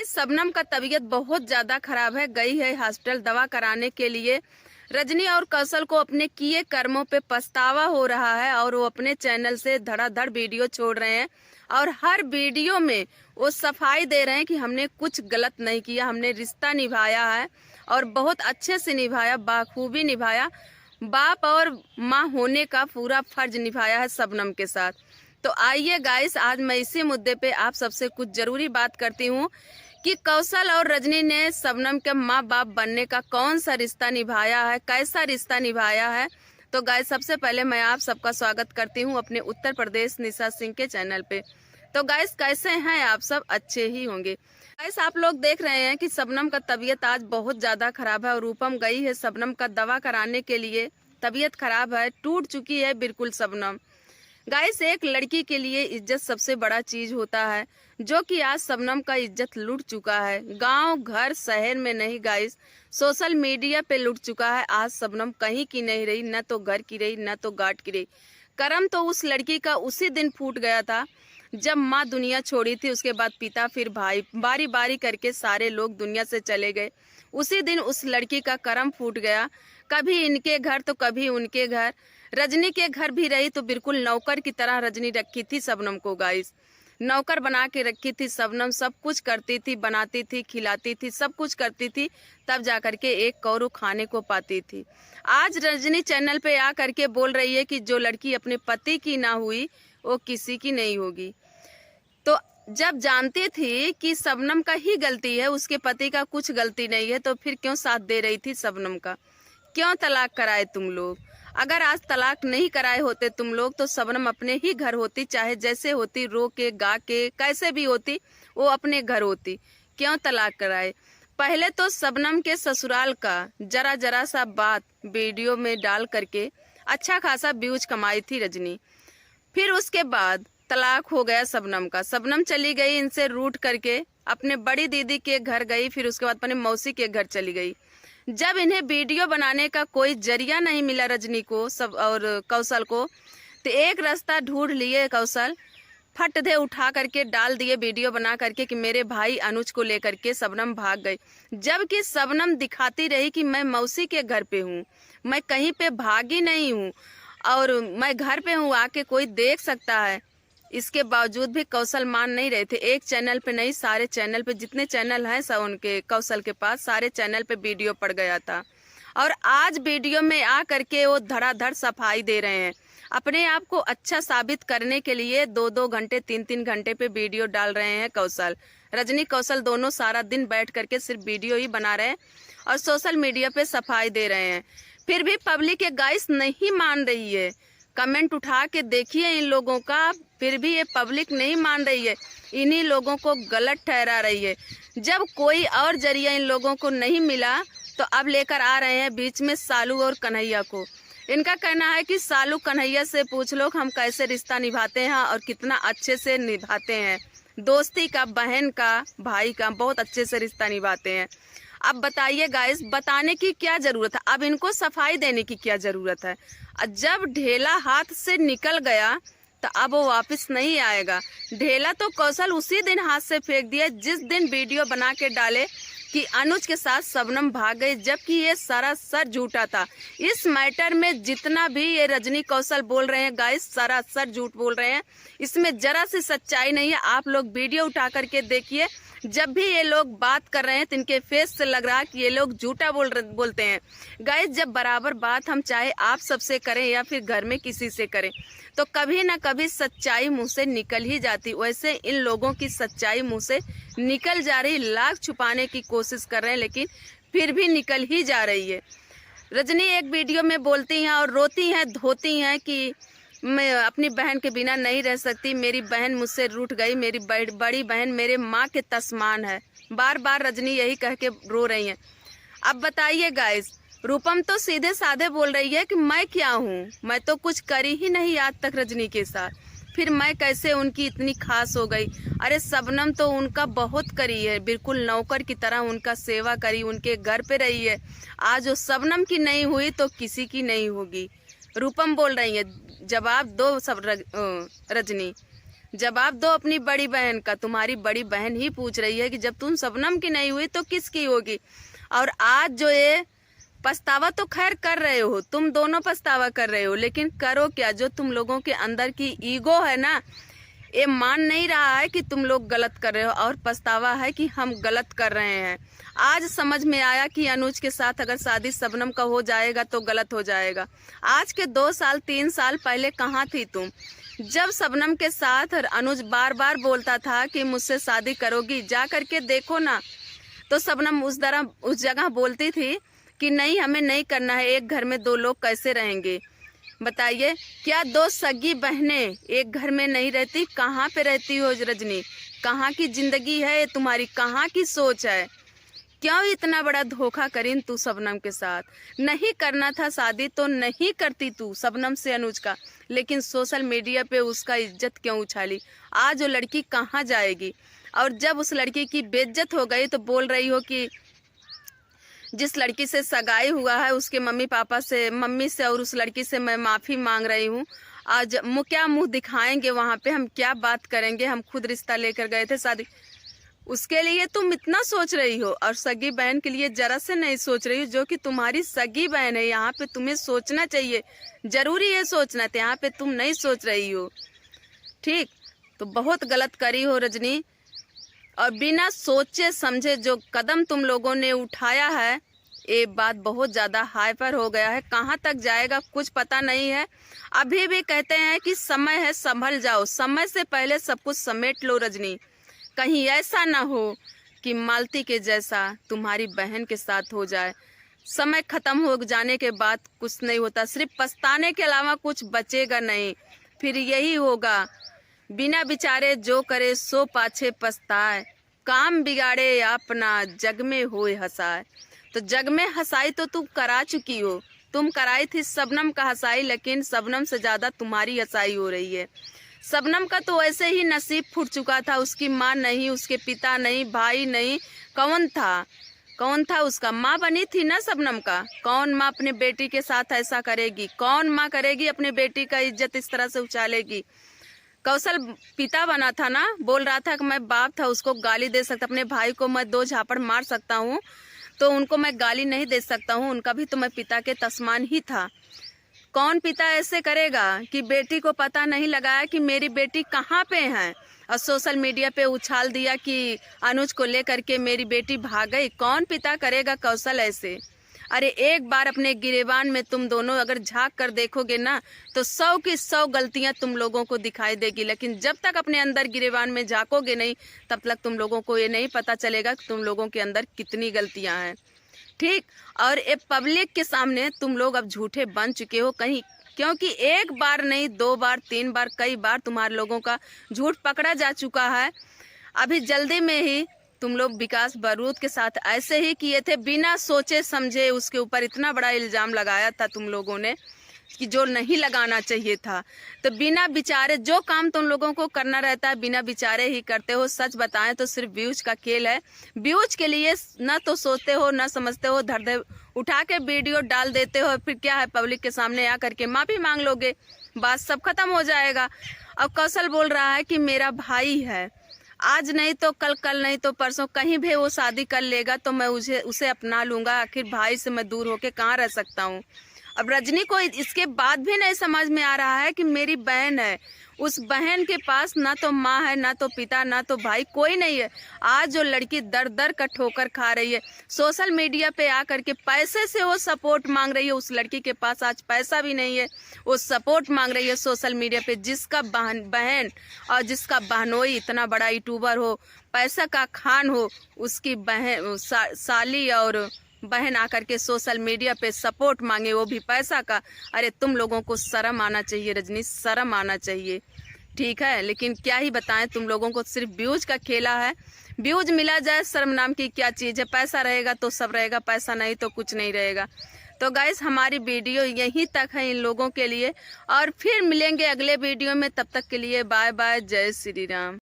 Guys, Shabnam का तबीयत बहुत ज्यादा खराब है। गई है हॉस्पिटल दवा कराने के लिए। रजनी और कौशल को अपने किए कर्मों पे पछतावा हो रहा है और वो अपने चैनल से धड़ाधड़ वीडियो छोड़ रहे हैं और हर वीडियो में वो सफाई दे रहे हैं कि हमने कुछ गलत नहीं किया, हमने रिश्ता निभाया है और बहुत अच्छे से निभाया, बाखूबी निभाया। बाप और माँ होने का पूरा फर्ज निभाया है शबनम के साथ। तो आइए गाइस, आज मैं इसी मुद्दे पे आप सबसे कुछ जरूरी बात करती हूँ कि कौशल और रजनी ने शबनम के माँ बाप बनने का कौन सा रिश्ता निभाया है, कैसा रिश्ता निभाया है। तो गाइस, सबसे पहले मैं आप सबका स्वागत करती हूँ अपने उत्तर प्रदेश निशा सिंह के चैनल पे। तो गाइस, कैसे हैं आप सब? अच्छे ही होंगे। गाइस, आप लोग देख रहे हैं कि शबनम का तबीयत आज बहुत ज्यादा खराब है और रूपम गई है शबनम का दवा कराने के लिए। तबीयत खराब है, टूट चुकी है बिल्कुल शबनम। गाइस, एक लड़की के लिए इज्जत सबसे बड़ा चीज होता है, जो कि आज शबनम का इज्जत लूट चुका है। गांव घर शहर में नहीं गाइस, सोशल मीडिया पे लूट चुका है। आज शबनम कहीं की नहीं रही, न तो घर की रही न तो घाट की रही। कर्म तो उस लड़की का उसी दिन फूट गया था जब माँ दुनिया छोड़ी थी। उसके बाद पिता, फिर भाई, बारी बारी करके सारे लोग दुनिया से चले गए। उसी दिन उस लड़की का कर्म फूट गया। कभी इनके घर तो कभी उनके घर। रजनी के घर भी रही तो बिल्कुल नौकर की तरह रजनी रखी थी शबनम को। गाइस, नौकर बना के रखी थी शबनम। सब कुछ करती थी, बनाती थी, खिलाती थी, सब कुछ करती थी, तब जाकर के एक कौरू खाने को पाती थी। आज रजनी चैनल पे आ करके बोल रही है कि जो लड़की अपने पति की ना हुई वो किसी की नहीं होगी। तो जब जानती थी कि शबनम का ही गलती है, उसके पति का कुछ गलती नहीं है, तो फिर क्यों साथ दे रही थी शबनम का? क्यों तलाक कराए तुम लोग? अगर आज तलाक नहीं कराए होते तुम लोग तो शबनम अपने ही घर होती, चाहे जैसे होती, रो के गा के कैसे भी होती, वो अपने घर होती। क्यों तलाक कराए? पहले तो शबनम के ससुराल का जरा जरा सा बात वीडियो में डाल करके अच्छा खासा व्यूज कमाई थी रजनी। फिर उसके बाद तलाक हो गया शबनम का। शबनम चली गई इनसे रूठ करके, अपने बड़ी दीदी के घर गई, फिर उसके बाद अपने मौसी के घर चली गई। जब इन्हें वीडियो बनाने का कोई जरिया नहीं मिला रजनी को सब और कौशल को, तो एक रास्ता ढूंढ लिए कौशल। फट दे उठा करके डाल दिए वीडियो बना करके कि मेरे भाई अनुज को लेकर के शबनम भाग गई। जबकि शबनम दिखाती रही कि मैं मौसी के घर पे हूँ, मैं कहीं पे भागी नहीं हूँ और मैं घर पे हूँ, आके कोई देख सकता है। इसके बावजूद भी कौशल मान नहीं रहे थे। एक चैनल पे नहीं, सारे चैनल पे, जितने चैनल हैं सब उनके कौशल के पास, सारे चैनल पे वीडियो पड़ गया था। और आज वीडियो में आ करके वो धड़ाधड़ सफाई दे रहे हैं। अपने आप को अच्छा साबित करने के लिए 2-2 घंटे 3-3 घंटे पे वीडियो डाल रहे हैं कौशल। रजनी कौशल दोनों सारा दिन बैठ करके सिर्फ वीडियो ही बना रहे हैं और सोशल मीडिया पे सफाई दे रहे हैं। फिर भी पब्लिक ये गाइस नहीं मान रही है। कमेंट उठा के देखिए इन लोगों का, फिर भी ये पब्लिक नहीं मान रही है, इन्हीं लोगों को गलत ठहरा रही है। जब कोई और जरिया इन लोगों को नहीं मिला तो अब लेकर आ रहे हैं बीच में सालू और कन्हैया को। इनका कहना है कि सालू कन्हैया से पूछ लो हम कैसे रिश्ता निभाते हैं और कितना अच्छे से निभाते हैं। दोस्ती का, बहन का, भाई का बहुत अच्छे से रिश्ता निभाते हैं। अब बताइए गाइस, बताने की क्या जरूरत है? अब इनको सफाई देने की क्या जरूरत है? जब ढेला हाथ से निकल गया तो अब वो वापस नहीं आएगा। ढेला तो कौशल उसी दिन हाथ से फेंक दिया जिस दिन वीडियो बना के डाले कि अनुज के साथ शबनम भाग गई, जबकि ये सरासर झूठा था। इस मैटर में जितना भी ये रजनी कौशल बोल रहे हैं गाइस, सरासर झूठ बोल रहे हैं। इसमें जरा सी सच्चाई नहीं है। आप लोग वीडियो उठा करके देखिए, जब भी ये लोग बात कर रहे हैं तो इनके फेस से लग रहा है कि ये लोग झूठा बोलते हैं। गाइस, जब बराबर बात हम चाहे आप सबसे करें या फिर घर में किसी से करें तो कभी ना कभी सच्चाई मुंह से निकल ही जाती। वैसे इन लोगों की सच्चाई मुंह से निकल जा रही, लाख छुपाने की कोशिश कर रहे हैं लेकिन फिर भी निकल ही जा रही है। रजनी एक वीडियो में बोलती हैं और रोती हैं, धोती हैं कि मैं अपनी बहन के बिना नहीं रह सकती, मेरी बहन मुझसे रूठ गई, मेरी बड़ी बहन मेरे माँ के तस्मान है। बार बार रजनी यही कह के रो रही हैं। अब बताइए गाइस, रूपम तो सीधे साधे बोल रही है कि मैं क्या हूँ, मैं तो कुछ करी ही नहीं आज तक रजनी के साथ, फिर मैं कैसे उनकी इतनी खास हो गई? अरे शबनम तो उनका बहुत करी है, बिल्कुल नौकर की तरह उनका सेवा करी, उनके घर पे रही है। आज वो शबनम की नहीं हुई तो किसी की नहीं होगी। रूपम बोल रही है, जवाब दो सब रजनी। जवाब दो अपनी बड़ी बहन का। तुम्हारी बड़ी बहन ही पूछ रही है कि जब तुम शबनम की नहीं हुई तो किसकी होगी। और आज जो ये पछतावा तो खैर कर रहे हो, तुम दोनों पछतावा कर रहे हो, लेकिन करो क्या। जो तुम लोगों के अंदर की ईगो है ना, ये मान नहीं रहा है कि तुम लोग गलत कर रहे हो, और पछतावा है कि हम गलत कर रहे हैं। आज समझ में आया कि अनुज के साथ अगर शादी शबनम का हो जाएगा तो गलत हो जाएगा। आज के 2 साल 3 साल पहले कहाँ थी तुम, जब शबनम के साथ अनुज बार बार बोलता था कि मुझसे शादी करोगी, जा करके देखो ना। तो शबनम उस जगह बोलती थी कि नहीं, हमें नहीं करना है, एक घर में 2 लोग कैसे रहेंगे बताइए। क्या 2 सगी बहनें एक घर में नहीं रहती? कहाँ पे रहती हो रजनी? कहाँ की जिंदगी है तुम्हारी? कहाँ की सोच है? क्यों इतना बड़ा धोखा करीन तू शबनम के साथ? नहीं करना था शादी तो नहीं करती तू शबनम से अनुज का, लेकिन सोशल मीडिया पे उसका इज्जत क्यों उछाली? आज वो लड़की कहाँ जाएगी? और जब उस लड़की की बेइज्जत हो गई तो बोल रही हो कि जिस लड़की से सगाई हुआ है उसके मम्मी से और उस लड़की से मैं माफ़ी मांग रही हूँ। आज क्या मुंह दिखाएंगे वहाँ पे, हम क्या बात करेंगे? हम खुद रिश्ता लेकर गए थे शादी, उसके लिए तुम इतना सोच रही हो, और सगी बहन के लिए जरा से नहीं सोच रही हो, जो कि तुम्हारी सगी बहन है। यहाँ पे तुम्हें सोचना चाहिए, जरूरी है सोचना, तो यहाँ पे तुम नहीं सोच रही हो। ठीक, तो बहुत गलत करी हो रजनी, और बिना सोचे समझे जो कदम तुम लोगों ने उठाया है, ये बात बहुत ज़्यादा हाइपर हो गया है। कहाँ तक जाएगा कुछ पता नहीं है। अभी भी कहते हैं कि समय है, संभल जाओ, समय से पहले सब कुछ समेट लो रजनी। कहीं ऐसा ना हो कि मालती के जैसा तुम्हारी बहन के साथ हो जाए। समय खत्म हो जाने के बाद कुछ नहीं होता, सिर्फ पछताने के अलावा कुछ बचेगा नहीं। फिर यही होगा, बिना विचारे जो करे सो पाछे पछताए, काम बिगाड़े अपना जग में होए हंसाए। तो जग में हंसाई तो तुम करा चुकी हो, तुम कराई थी शबनम का हंसाई, लेकिन शबनम से ज्यादा तुम्हारी हंसाई हो रही है। शबनम का तो ऐसे ही नसीब फूट चुका था, उसकी माँ नहीं, उसके पिता नहीं, भाई नहीं, कौन था उसका? माँ बनी थी ना शबनम का। कौन माँ अपने बेटी के साथ ऐसा करेगी? कौन माँ करेगी अपने बेटी का इज्जत इस तरह से उछालेगी? कौशल पिता बना था ना, बोल रहा था कि मैं बाप था, उसको गाली दे सकता, अपने भाई को मैं 2 झापड़ मार सकता हूँ, तो उनको मैं गाली नहीं दे सकता हूँ, उनका भी तो मैं पिता के तस्मान ही था। कौन पिता ऐसे करेगा कि बेटी को पता नहीं लगाया कि मेरी बेटी कहाँ पे है, और सोशल मीडिया पे उछाल दिया कि अनुज को लेकर के मेरी बेटी भाग गई? कौन पिता करेगा कौशल ऐसे? अरे एक बार अपने गिरेबान में तुम दोनों अगर झांक कर देखोगे ना, तो 100 की 100 गलतियां तुम लोगों को दिखाई देगी, लेकिन जब तक अपने अंदर गिरेबान में झांकोगे नहीं, तब तक तुम लोगों को ये नहीं पता चलेगा कि तुम लोगों के अंदर कितनी गलतियां हैं। ठीक, और ये पब्लिक के सामने तुम लोग अब झूठे बन चुके हो कहीं, क्योंकि 1 बार नहीं, 2 बार 3 बार, कई बार तुम्हारे लोगों का झूठ पकड़ा जा चुका है। अभी जल्दी में ही तुम लोग विकास बारूद के साथ ऐसे ही किए थे, बिना सोचे समझे उसके ऊपर इतना बड़ा इल्जाम लगाया था तुम लोगों ने कि जो नहीं लगाना चाहिए था। तो बिना विचारे जो काम तुम लोगों को करना रहता है, बिना विचारे ही करते हो। सच बताएं तो सिर्फ व्यूज का खेल है, व्यूज के लिए न तो सोचते हो न समझते हो, धड़ उठा के वीडियो डाल देते हो, फिर क्या है, पब्लिक के सामने आ करके माफी मांग लोगे, बात सब खत्म हो जाएगा। अब कौशल बोल रहा है कि मेरा भाई है, आज नहीं तो कल नहीं तो परसों कहीं भी वो शादी कर लेगा तो मैं उसे अपना लूंगा। आखिर भाई से मैं दूर होके कहाँ रह सकता हूँ? अब रजनी को इसके बाद भी नहीं समझ में आ रहा है कि मेरी बहन है, उस बहन के पास ना तो माँ है, ना तो पिता, ना तो भाई, कोई नहीं है। आज जो लड़की दर दर का ठोकर खा रही है, सोशल मीडिया पे आकर के पैसे से वो सपोर्ट मांग रही है। उस लड़की के पास आज पैसा भी नहीं है, वो सपोर्ट मांग रही है सोशल मीडिया पे। जिसका बहन और जिसका बहनोई इतना बड़ा यूट्यूबर हो, पैसा का खान हो, उसकी बहन साली और बहन आकर के सोशल मीडिया पे सपोर्ट मांगे, वो भी पैसा का। अरे तुम लोगों को शर्म आना चाहिए रजनी, शर्म आना चाहिए। ठीक है, लेकिन क्या ही बताएं, तुम लोगों को सिर्फ व्यूज का खेला है। व्यूज मिला जाए, शर्म नाम की क्या चीज़ है? पैसा रहेगा तो सब रहेगा, पैसा नहीं तो कुछ नहीं रहेगा। तो गाइस, हमारी वीडियो यहीं तक है इन लोगों के लिए, और फिर मिलेंगे अगले वीडियो में। तब तक के लिए बाय बाय, जय श्री राम।